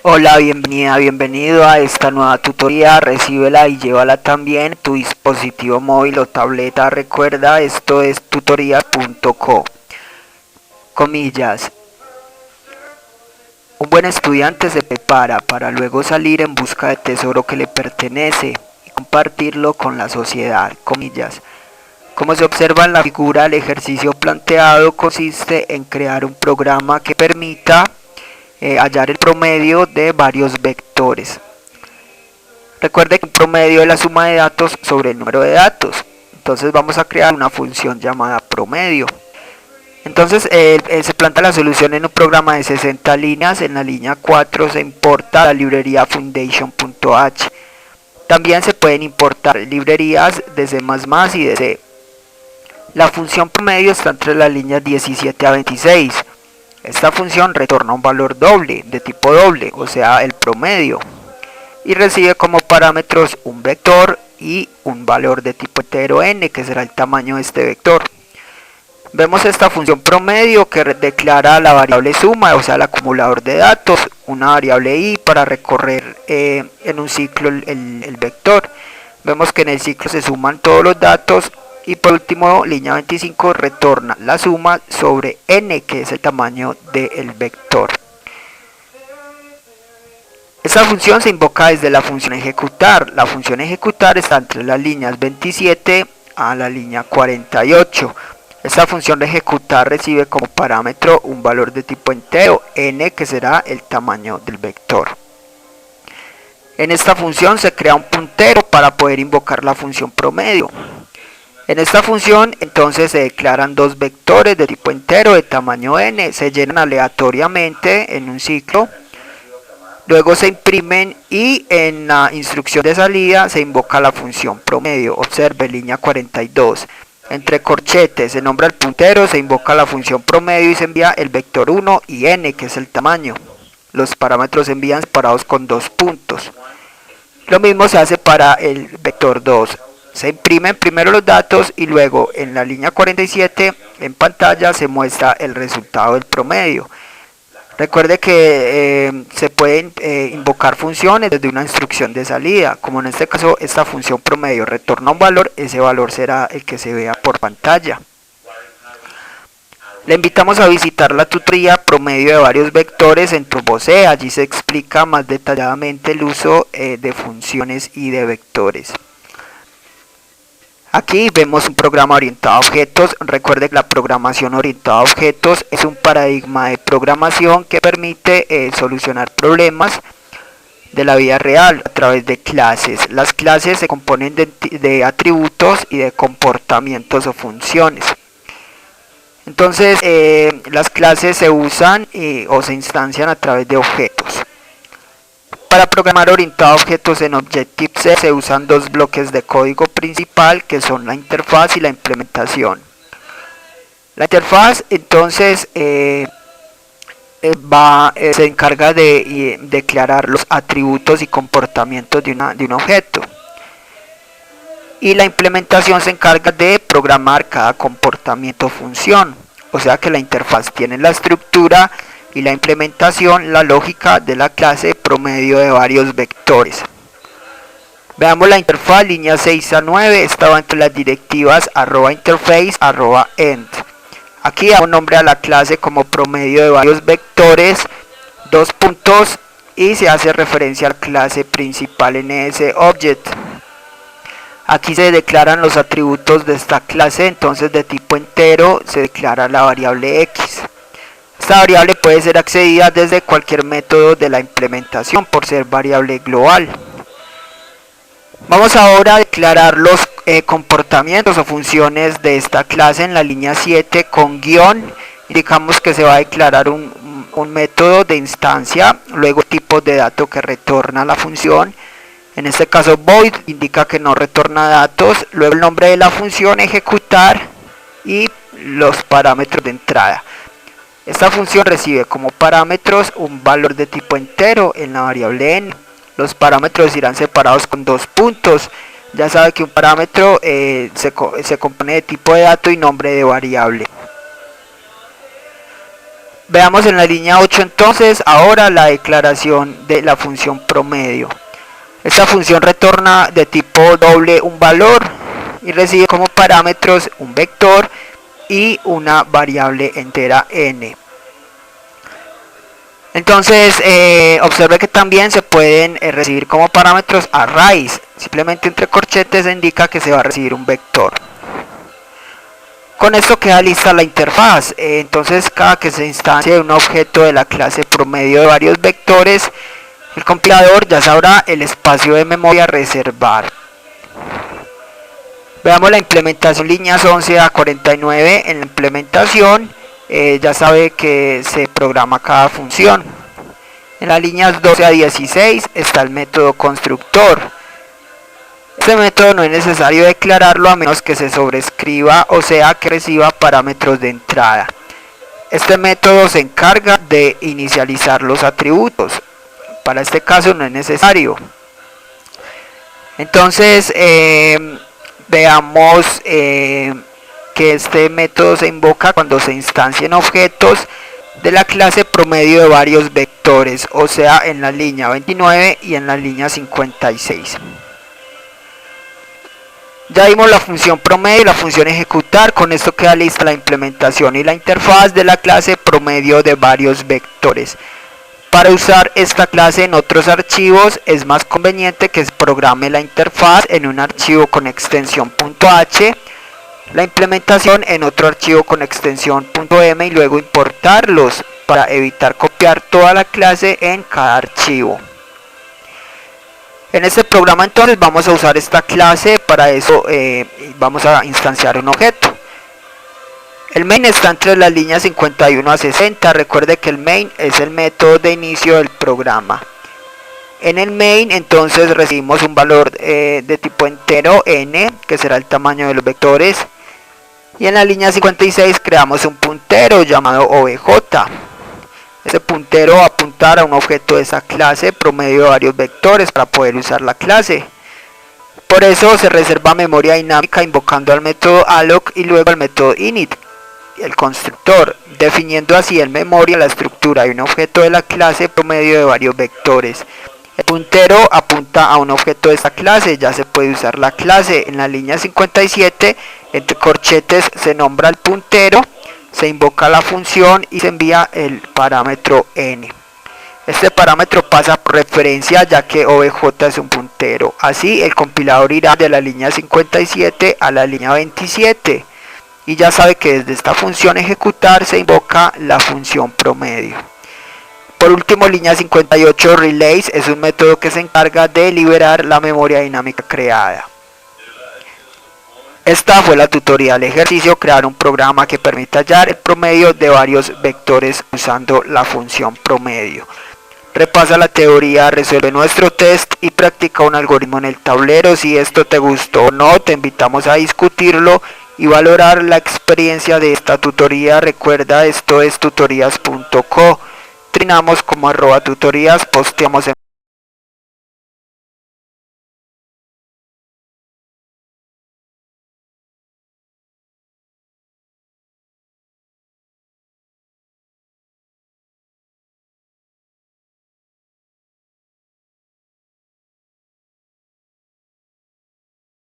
Hola, bienvenida, bienvenido a esta nueva tutoría. Recíbela y llévala también en tu dispositivo móvil o tableta. Recuerda, esto es tutoría.co. Comillas. Un buen estudiante se prepara para luego salir en busca del tesoro que le pertenece y compartirlo con la sociedad. Comillas. Como se observa en la figura, el ejercicio planteado consiste en crear un programa que permita hallar el promedio de varios vectores. Recuerde que un promedio es la suma de datos sobre el número de datos. Entonces vamos a crear una función llamada promedio. Entonces se plantea la solución en un programa de 60 líneas. En la línea 4 se importa la librería foundation.h. También se pueden importar librerías de C++ y de C. La función promedio está entre las líneas 17 a 26. Esta función retorna un valor doble, de tipo doble, o sea el promedio, y recibe como parámetros un vector y un valor de tipo entero n, que será el tamaño de este vector. Vemos esta función promedio que declara la variable suma, o sea el acumulador de datos, una variable i para recorrer en un ciclo el vector. Vemos que en el ciclo se suman todos los datos. Y por último, línea 25 retorna la suma sobre n, que es el tamaño del vector. Esta función se invoca desde la función ejecutar. La función ejecutar está entre las líneas 27 a la línea 48. Esta función de ejecutar recibe como parámetro un valor de tipo entero, n, que será el tamaño del vector. En esta función se crea un puntero para poder invocar la función promedio. En esta función entonces se declaran dos vectores de tipo entero de tamaño n, se llenan aleatoriamente en un ciclo, luego se imprimen y en la instrucción de salida se invoca la función promedio. Observe línea 42, entre corchetes se nombra el puntero, se invoca la función promedio y se envía el vector 1 y n, que es el tamaño. Los parámetros se envían separados con dos puntos. Lo mismo se hace para el vector 2. Se imprimen primero los datos y luego en la línea 47 en pantalla se muestra el resultado del promedio. Recuerde que se pueden invocar funciones desde una instrucción de salida, como en este caso esta función promedio retorna un valor, ese valor será el que se vea por pantalla. Le invitamos a visitar la tutoría promedio de varios vectores en TurboC. Allí se explica más detalladamente el uso de funciones y de vectores. Aquí vemos un programa orientado a objetos. Recuerde que la programación orientada a objetos es un paradigma de programación que permite solucionar problemas de la vida real a través de clases. Las clases se componen de atributos y de comportamientos o funciones. Entonces, las clases se usan o se instancian a través de objetos. Para programar orientado a objetos en Objective-C se usan dos bloques de código principal, que son la interfaz y la implementación. La interfaz entonces se encarga de declarar los atributos y comportamientos de un objeto. Y la implementación se encarga de programar cada comportamiento o función. O sea que la interfaz tiene la estructura y la implementación, la lógica de la clase promedio de varios vectores. Veamos la interfaz, línea 6 a 9, estaba entre las directivas @interface, @end. Aquí damos nombre a la clase como promedio de varios vectores, dos puntos, y se hace referencia a la clase principal en ese object. Aquí se declaran los atributos de esta clase, entonces de tipo entero se declara la variable x. Esta variable puede ser accedida desde cualquier método de la implementación por ser variable global. Vamos ahora a declarar los comportamientos o funciones de esta clase en la línea 7 con guión. Indicamos que se va a declarar un método de instancia, luego tipo de dato que retorna la función. En este caso void indica que no retorna datos, luego el nombre de la función ejecutar y los parámetros de entrada. Esta función recibe como parámetros un valor de tipo entero en la variable n. Los parámetros irán separados con dos puntos. Ya sabe que un parámetro se compone de tipo de dato y nombre de variable. Veamos en la línea 8 entonces ahora la declaración de la función promedio. Esta función retorna de tipo doble un valor y recibe como parámetros un vector y una variable entera n. Entonces observe que también se pueden recibir como parámetros arrays. Simplemente entre corchetes se indica que se va a recibir un vector. Con esto queda lista la interfaz. Entonces cada que se instancie un objeto de la clase promedio de varios vectores, el compilador ya sabrá el espacio de memoria a reservar. Veamos la implementación líneas 11 a 49. En la implementación ya sabe que se programa cada función. En las líneas 12 a 16 está el método constructor. Este método no es necesario declararlo a menos que se sobrescriba o sea que reciba parámetros de entrada. Este método se encarga de inicializar los atributos. Para este caso no es necesario. Entonces veamos que este método se invoca cuando se instancien objetos de la clase promedio de varios vectores, o sea en la línea 29 y en la línea 56. Ya vimos la función promedio y la función ejecutar. Con esto queda lista la implementación y la interfaz de la clase promedio de varios vectores. Para usar esta clase en otros archivos es más conveniente que se programe la interfaz en un archivo con extensión .h, la implementación en otro archivo con extensión .m y luego importarlos para evitar copiar toda la clase en cada archivo. En este programa entonces vamos a usar esta clase. Para eso vamos a instanciar un objeto. El main está entre las líneas 51 a 60. Recuerde que el main es el método de inicio del programa. En el main entonces recibimos un valor de tipo entero n, que será el tamaño de los vectores. Y en la línea 56 creamos un puntero llamado obj. Este puntero va a apuntar a un objeto de esa clase promedio de varios vectores para poder usar la clase. Por eso se reserva memoria dinámica invocando al método alloc y luego al método init, el constructor, definiendo así en memoria la estructura de un objeto de la clase promedio de varios vectores. El puntero apunta a un objeto de esta clase, ya se puede usar la clase. En la línea 57, entre corchetes se nombra el puntero, se invoca la función y se envía el parámetro n. Este parámetro pasa por referencia ya que obj es un puntero. Así el compilador irá de la línea 57 a la línea 27 y ya sabe que desde esta función ejecutar se invoca la función promedio. Por último, línea 58 relays es un método que se encarga de liberar la memoria dinámica creada. Esta fue la tutorial ejercicio: crear un programa que permita hallar el promedio de varios vectores usando la función promedio. Repasa la teoría, resuelve nuestro test y practica un algoritmo en el tablero. Si esto te gustó o no, te invitamos a discutirlo y valorar la experiencia de esta tutoría. Recuerda, esto es tutorías.co. Trinamos como @tutorías, posteamos en